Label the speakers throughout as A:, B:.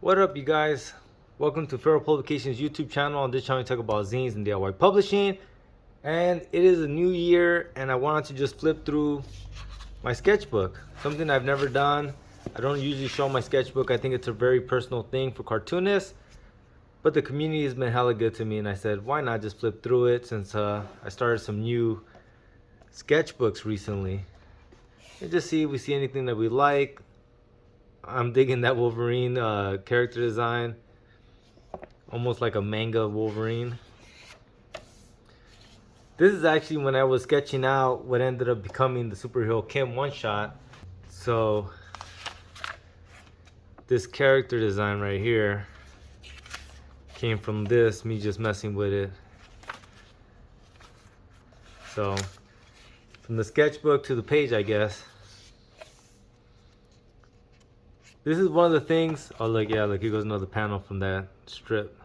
A: What up, you guys? Welcome to Feral Publications YouTube channel. On this channel, we talk about zines and DIY publishing. And it is a new year, and I wanted to just flip through my sketchbook. Something I've never done. I don't usually show my sketchbook. I think it's a very personal thing for cartoonists. But the community has been hella good to me, and I said, why not just flip through it since I started some new sketchbooks recently. And just see if we see anything that we like. I'm digging that Wolverine character design. Almost like a manga Wolverine. This is actually when I was sketching out what ended up becoming the superhero Kim one-shot. So this character design right here came from this, me just messing with it. So from the sketchbook to the page, I guess. This is one of the things. Oh look, yeah, look, here goes another panel from that strip.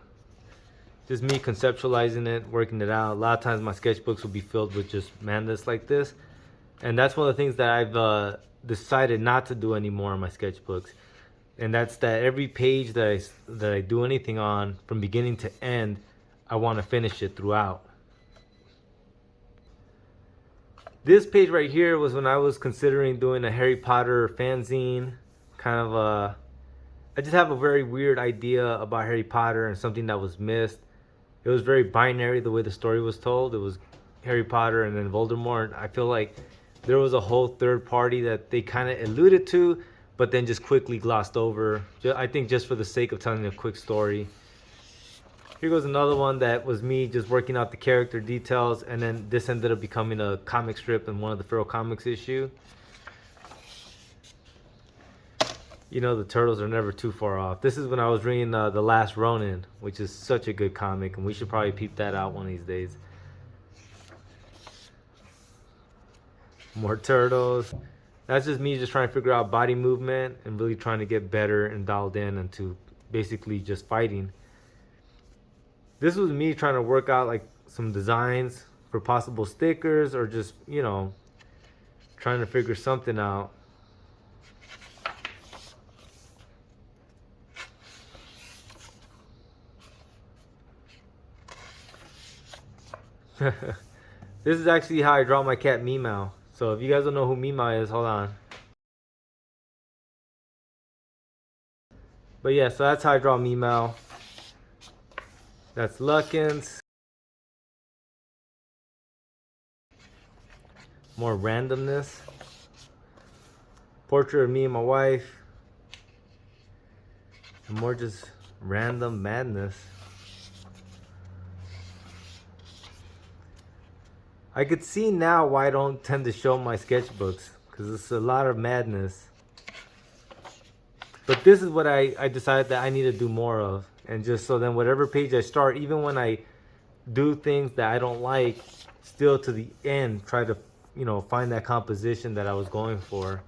A: Just me conceptualizing it, working it out. A lot of times my sketchbooks will be filled with just madness like this. And that's one of the things that I've decided not to do anymore in my sketchbooks. And that's that every page that I do anything on, from beginning to end, I want to finish it throughout. This page right here was when I was considering doing a Harry Potter fanzine. Kind of I just have a very weird idea about Harry Potter and something that was missed. It was very binary the way the story was told. It was Harry Potter and then Voldemort. I feel like there was a whole third party that they kind of alluded to, but then just quickly glossed over. I think just for the sake of telling a quick story. Here goes another one that was me just working out the character details, and then this ended up becoming a comic strip in one of the Feral Comics issue. You know, the turtles are never too far off. This is when I was reading The Last Ronin, which is such a good comic, and we should probably peep that out one of these days. More turtles. That's just me just trying to figure out body movement and really trying to get better and dialed in into basically just fighting. This was me trying to work out like some designs for possible stickers, or just, you know, trying to figure something out. This is actually how I draw my cat Meow. So if you guys don't know who Meow is, hold on. But yeah, so that's how I draw Meow. That's Luckins. More randomness. Portrait of me and my wife. And more just random madness. I could see now why I don't tend to show my sketchbooks, because it's a lot of madness. But this is what I decided that I need to do more of. And just so then whatever page I start, even when I do things that I don't like, still to the end try to, you know, find that composition that I was going for.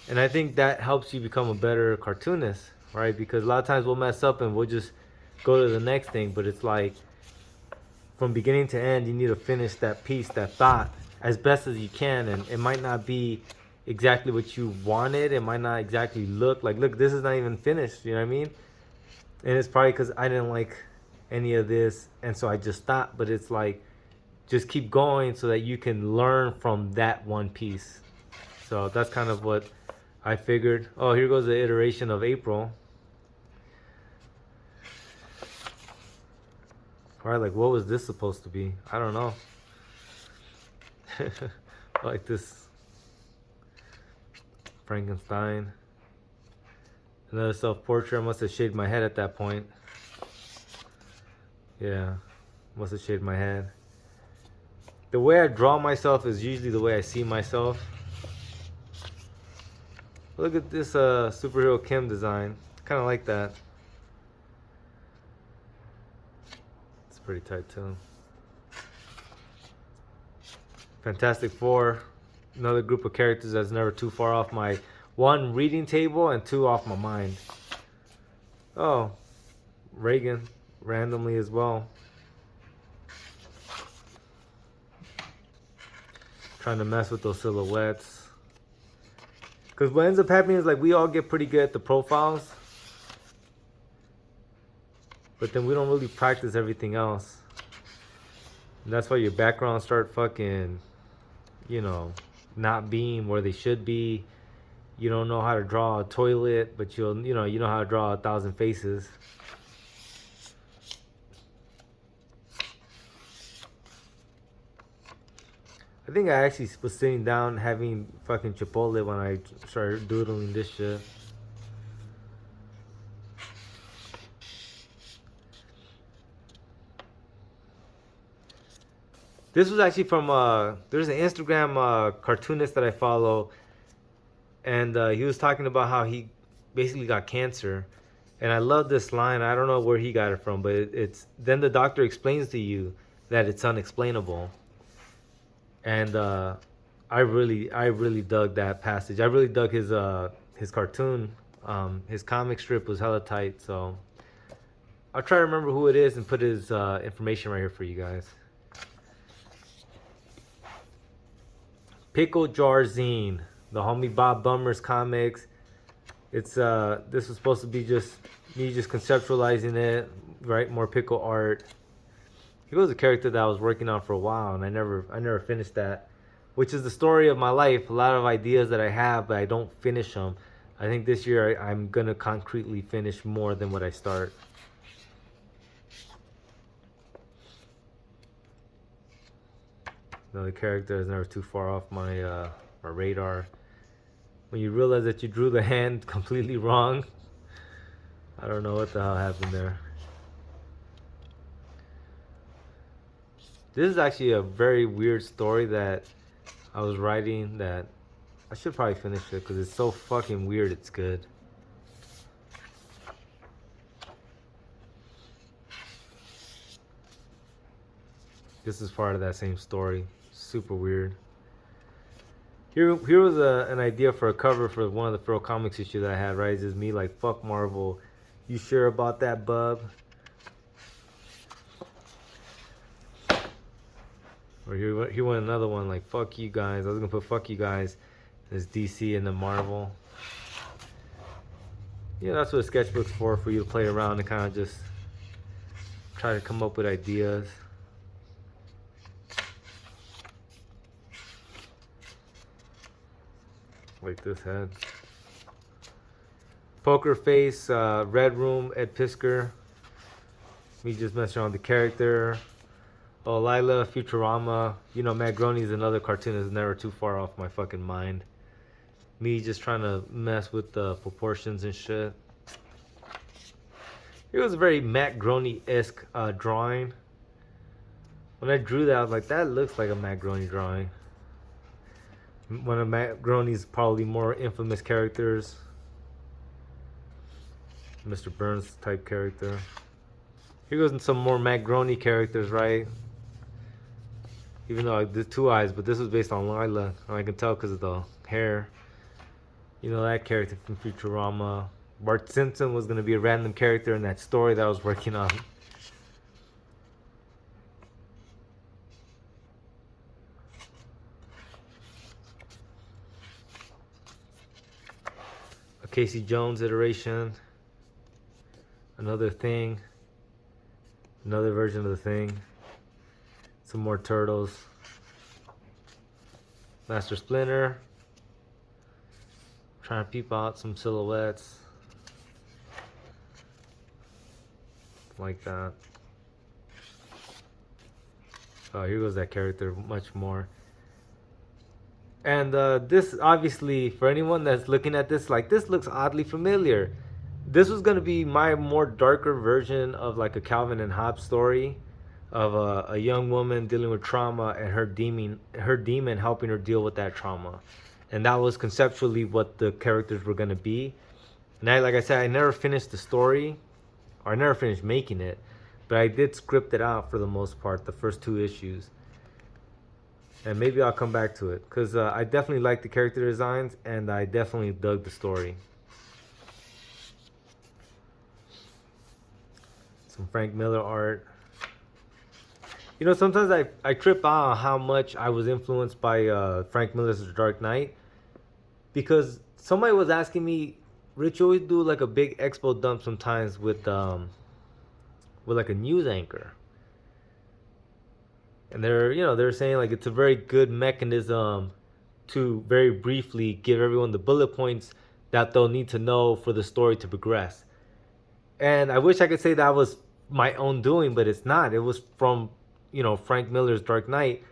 A: And I think that helps you become a better cartoonist, right? Because a lot of times we'll mess up and we'll just go to the next thing, but it's like, from beginning to end, you need to finish that piece, that thought, as best as you can. And it might not be exactly what you wanted. It might not exactly look like, look, this is not even finished, you know what I mean? And it's probably because I didn't like any of this, and so I just stopped. But it's like, just keep going so that you can learn from that one piece. So that's kind of what I figured. Oh, here goes the iteration of April. Alright, like, what was this supposed to be? I don't know. Like this Frankenstein. Another self-portrait. I must have shaved my head at that point. Yeah, must have shaved my head. The way I draw myself is usually the way I see myself. Look at this superhero Kim design. Kind of like that. Pretty tight too. Fantastic Four, another group of characters that's never too far off my one reading table and two off my mind. Oh, Reagan randomly as well. Trying to mess with those silhouettes. Because what ends up happening is, like, we all get pretty good at the profiles. but then we don't really practice everything else. And that's why your backgrounds start fucking, you know, not being where they should be. You don't know how to draw a toilet, but you know how to draw 1,000 faces. I think I actually was sitting down having fucking Chipotle when I started doodling this shit. This was actually from there's an Instagram cartoonist that I follow, and he was talking about how he basically got cancer, and I love this line. I don't know where he got it from, but it's then the doctor explains to you that it's unexplainable, and I really dug that passage. I really dug his cartoon. His comic strip was hella tight, so I'll try to remember who it is and put his information right here for you guys. Pickle Jar Zine, the homie Bob Bummer's comics. It's this was supposed to be just me just conceptualizing it, right? More pickle art. He was a character that I was working on for a while, and I never finished that, which is the story of my life. A lot of ideas that I have, but I don't finish them. I think this year I'm gonna concretely finish more than what I start. The character is never too far off my radar. When you realize that you drew the hand completely wrong, I don't know what the hell happened there. This is actually a very weird story that I was writing that I should probably finish it because it's so fucking weird. It's good. This is part of that same story. Super weird. Here was an idea for a cover for one of the Furl Comics issues that I had, right? It's just me like, fuck Marvel. You sure about that, bub? Or here went another one like, fuck you guys. I was gonna put fuck you guys as DC and the Marvel. Yeah, that's what a sketchbook's for you to play around and kind of just try to come up with ideas. Like this head. Poker Face, Red Room, Ed Pisker. Me just messing around with the character. Oh, Lila, Futurama. You know, Matt Groening's another cartoonist never too far off my fucking mind. Me just trying to mess with the proportions and shit. It was a very Matt Groening-esque drawing. When I drew that, I was like, that looks like a Matt Groening drawing. One of Matt Groening's probably more infamous characters. Mr. Burns type character. Here goes some more Matt Groening characters, right? Even though I did two eyes, but this was based on Lila. And I can tell because of the hair. You know that character from Futurama. Bart Simpson was going to be a random character in that story that I was working on. A Casey Jones iteration. Another Thing. Another version of the Thing. Some more Turtles. Master Splinter. Trying to peep out some silhouettes. Like that. Oh, here goes that character much more. And this, obviously, for anyone that's looking at this, like, this looks oddly familiar. This was going to be my more darker version of like a Calvin and Hobbes story of a young woman dealing with trauma and her demon helping her deal with that trauma. And that was conceptually what the characters were going to be. And like I said, I never finished the story, or I never finished making it, but I did script it out for the most part, the first 2 issues. And maybe I'll come back to it, because I definitely like the character designs, and I definitely dug the story. Some Frank Miller art. You know, sometimes I trip out on how much I was influenced by Frank Miller's The Dark Knight. Because somebody was asking me, Rich, you always do like a big expo dump sometimes with with like a news anchor. And they're saying like it's a very good mechanism to very briefly give everyone the bullet points that they'll need to know for the story to progress. And I wish I could say that was my own doing, but it's not. It was from, Frank Miller's Dark Knight.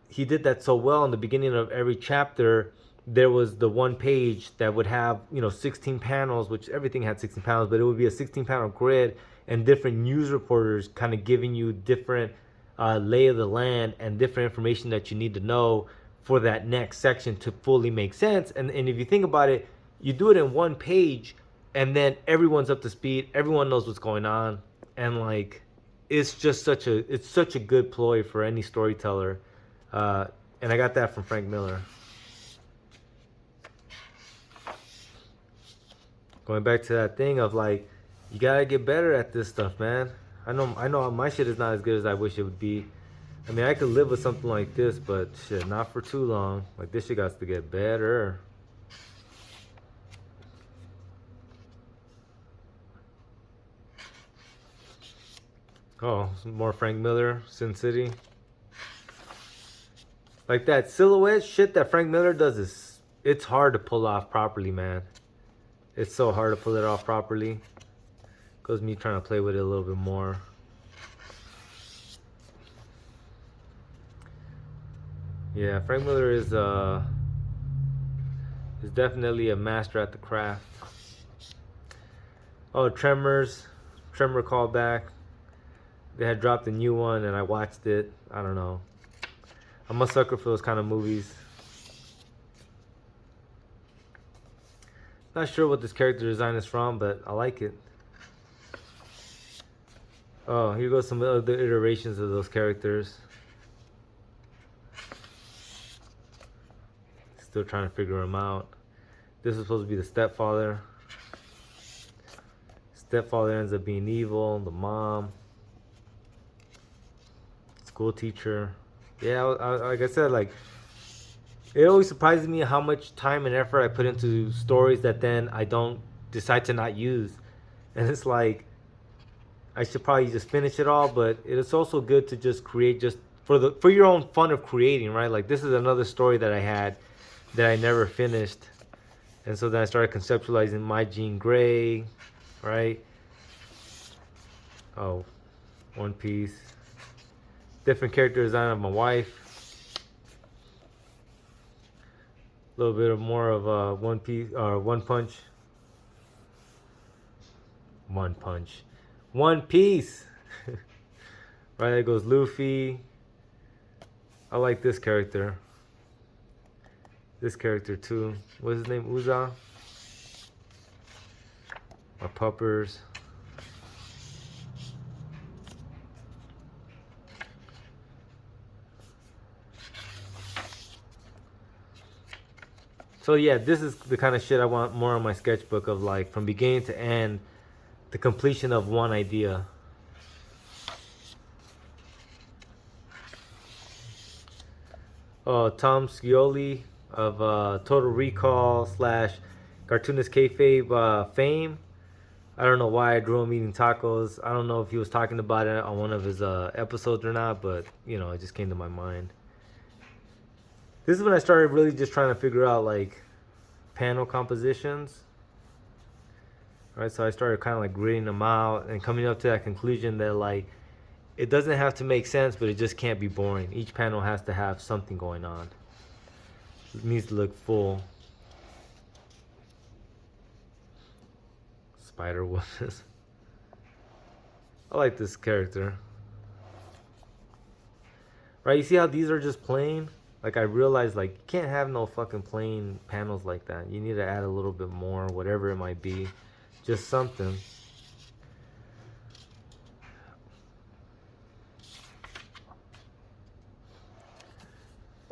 A: He did that so well. In the beginning of every chapter, there was the one page that would have 16 panels, which everything had 16 panels, but it would be a 16 panel grid and different news reporters kind of giving you different lay of the land and different information that you need to know for that next section to fully make sense. And if you think about it, you do it in one page, and then everyone's up to speed, everyone knows what's going on, and like it's such a good ploy for any storyteller. And I got that from Frank Miller. Going back to that thing of like, you gotta get better at this stuff, man. I know my shit is not as good as I wish it would be. I mean, I could live with something like this, but shit, not for too long. Like, this shit got to get better. Oh, some more Frank Miller, Sin City. Like that silhouette shit that Frank Miller does it's hard to pull off properly, man. It's so hard to pull it off properly. Goes me trying to play with it a little bit more. Yeah, Frank Miller is definitely a master at the craft. Oh, Tremor callback. They had dropped a new one and I watched it. I don't know. I'm a sucker for those kind of movies. Not sure what this character design is from, but I like it. Oh, here goes some other iterations of those characters. Still trying to figure them out. This is supposed to be the stepfather. Stepfather ends up being evil. The mom. School teacher. Yeah, like I said, like it always surprises me how much time and effort I put into stories that then I don't decide to not use. And it's like, I should probably just finish it all, but it's also good to just create just for your own fun of creating, right? Like this is another story that I had that I never finished. And so then I started conceptualizing my Jean Grey, right? Oh, One Piece. Different character design of my wife. A little bit of more of One Piece or One Punch. One Punch. One Piece. Right, there goes Luffy. I like this character. This character too. What's his name? Uza. My puppers. So yeah, this is the kind of shit I want more on my sketchbook of like from beginning to end, the completion of one idea. Oh, Tom Scioli of Total Recall / Cartoonist Kayfabe fame. I don't know why I drew him eating tacos. I don't know if he was talking about it on one of his episodes or not, but it just came to my mind. This is when I started really just trying to figure out like panel compositions. Right, so I started kind of like grading them out and coming up to that conclusion that like it doesn't have to make sense, but it just can't be boring. Each panel has to have something going on. It needs to look full. Spider-Woman. I like this character. Right, you see how these are just plain? Like I realized like you can't have no fucking plain panels like that. You need to add a little bit more, whatever it might be. Just something.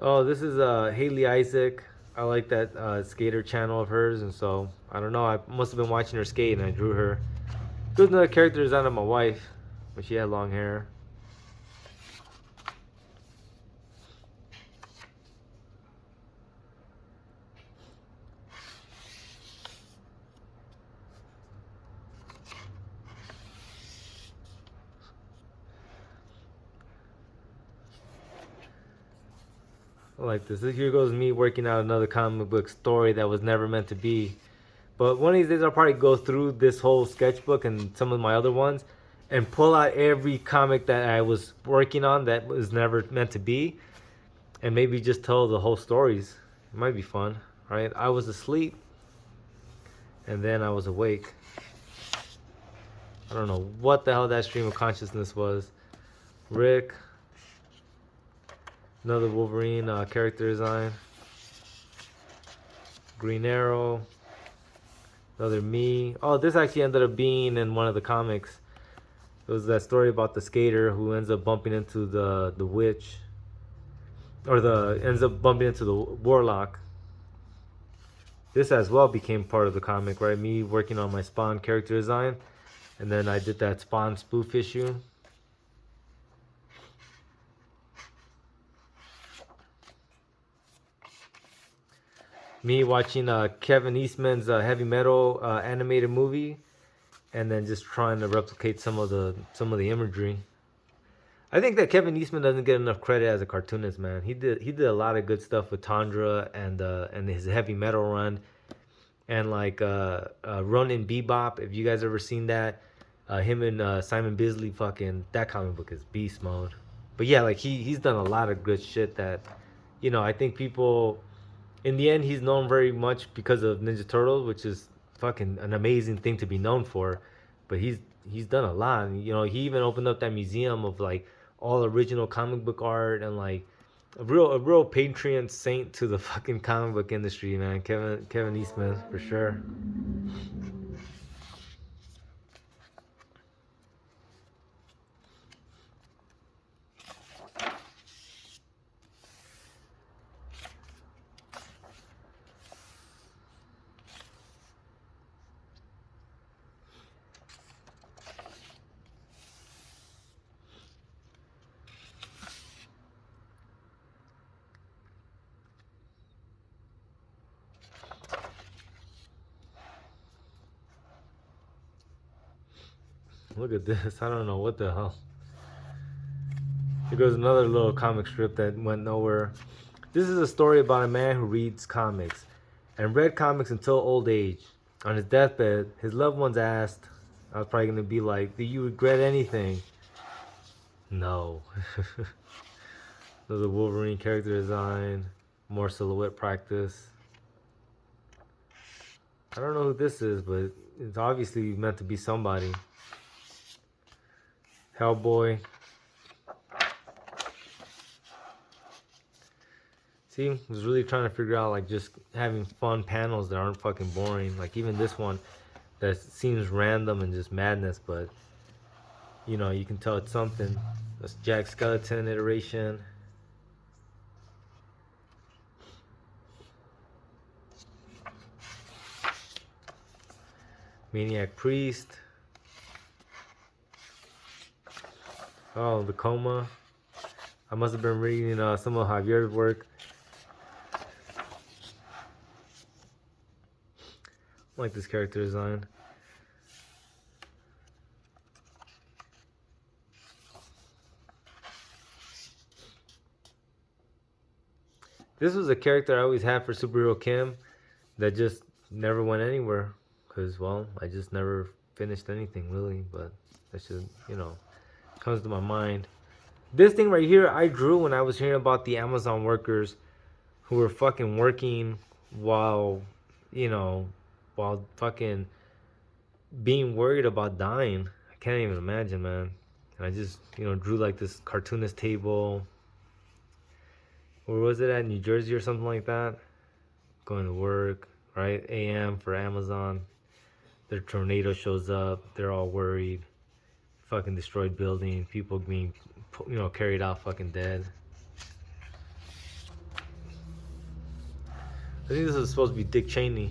A: Oh, this is Haley Isaac. I like that skater channel of hers, and so I don't know. I must have been watching her skate, and I drew her. There's another character design of my wife, but she had long hair. like this. Here goes me working out another comic book story that was never meant to be. But one of these days I'll probably go through this whole sketchbook and some of my other ones and pull out every comic that I was working on that was never meant to be, and maybe just tell the whole stories. It might be fun, right? I was asleep and then I was awake. I don't know what the hell that stream of consciousness was. Rick. Another Wolverine character design. Green Arrow. Another me. Oh, this actually ended up being in one of the comics. It was that story about the skater who ends up bumping into the witch. Or ends up bumping into the warlock. This as well became part of the comic, right? Me working on my Spawn character design. And then I did that Spawn spoof issue. Me watching Kevin Eastman's heavy metal animated movie, and then just trying to replicate some of the imagery. I think that Kevin Eastman doesn't get enough credit as a cartoonist, man. He did a lot of good stuff with Tundra and his heavy metal run, and like Run in Bebop. If you guys ever seen that, him and Simon Bisley, fucking that comic book is beast mode. But yeah, like he's done a lot of good shit that, you know, I think people. In the end, he's known very much because of Ninja Turtles, which is fucking an amazing thing to be known for. But he's done a lot. You know, he even opened up that museum of like all original comic book art, and like a real patron saint to the fucking comic book industry, man. Kevin Eastman for sure. Look at this. I don't know what the hell. Here goes another little comic strip that went nowhere. This is a story about a man who reads comics and read comics until old age. On his deathbed, his loved ones asked, I was probably going to be like, do you regret anything? No. Another Wolverine character design. More silhouette practice. I don't know who this is, but it's obviously meant to be somebody. Hellboy. See, I was really trying to figure out like just having fun panels that aren't fucking boring. Like even this one that seems random and just madness, but you know, you can tell it's something. That's Jack Skeleton iteration. Maniac Priest. Oh, the Coma. I must have been reading some of Javier's work. I like this character design. This was a character I always had for Superhero Kim that just never went anywhere. Because, well, I just never finished anything really. But that's just, you know, comes to my mind. This thing right here I drew when I was hearing about the Amazon workers who were fucking working while, you know, while fucking being worried about dying. I can't even imagine, man. And I just, you know, drew like this cartoonist table. Where was it at? New Jersey or something like that? Going to work, right? AM for Amazon. Their tornado shows up. They're all worried. Fucking destroyed building. People being, you know, carried out fucking dead. I think this is supposed to be Dick Cheney.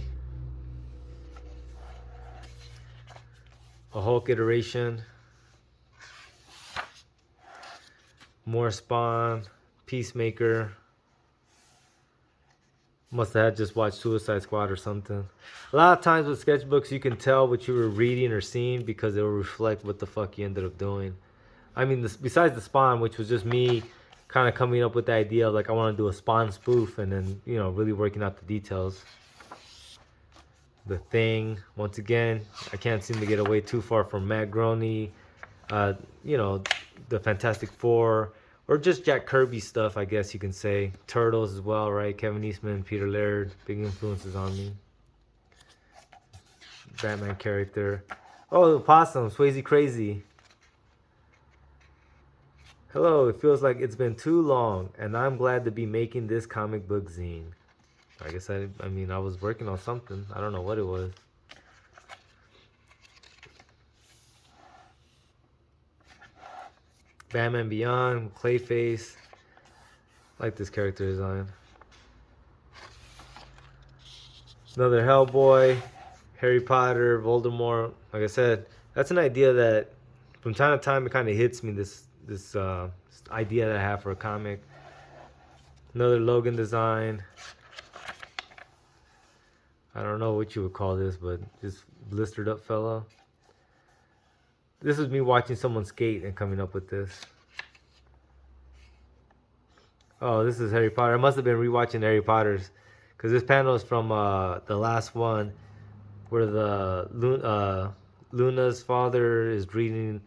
A: A Hulk iteration. More Spawn. Peacemaker. Must have had just watched Suicide Squad or something. A lot of times with sketchbooks, you can tell what you were reading or seeing because it will reflect what the fuck you ended up doing. I mean, besides the Spawn, which was just me kind of coming up with the idea of like I want to do a Spawn spoof, and then really working out the details. The Thing, once again, I can't seem to get away too far from Matt Groening, the Fantastic Four, or just Jack Kirby stuff, I guess you can say. Turtles as well, right? Kevin Eastman, Peter Laird, big influences on me. Batman character. Oh, the Possum, Swayze Crazy. Hello, it feels like it's been too long, and I'm glad to be making this comic book zine. I guess I was working on something. I don't know what it was. Batman Beyond, Clayface. I like this character design. Another Hellboy, Harry Potter, Voldemort. Like I said, that's an idea that from time to time it kind of hits me. This idea that I have for a comic. Another Logan design. I don't know what you would call this, but just blistered up fella. This is me watching someone skate and coming up with this. Oh, this is Harry Potter. I must have been rewatching Harry Potter's, because this panel is from the last one, where the Luna's father is reading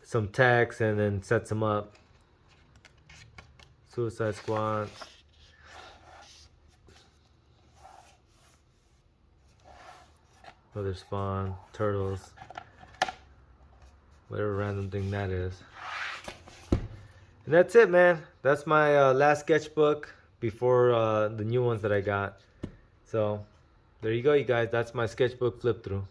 A: some text and then sets him up. Suicide Squad. Another Spawn, Turtles, whatever random thing that is. And that's it, man. That's my last sketchbook before the new ones that I got. So there you go, you guys. That's my sketchbook flip through.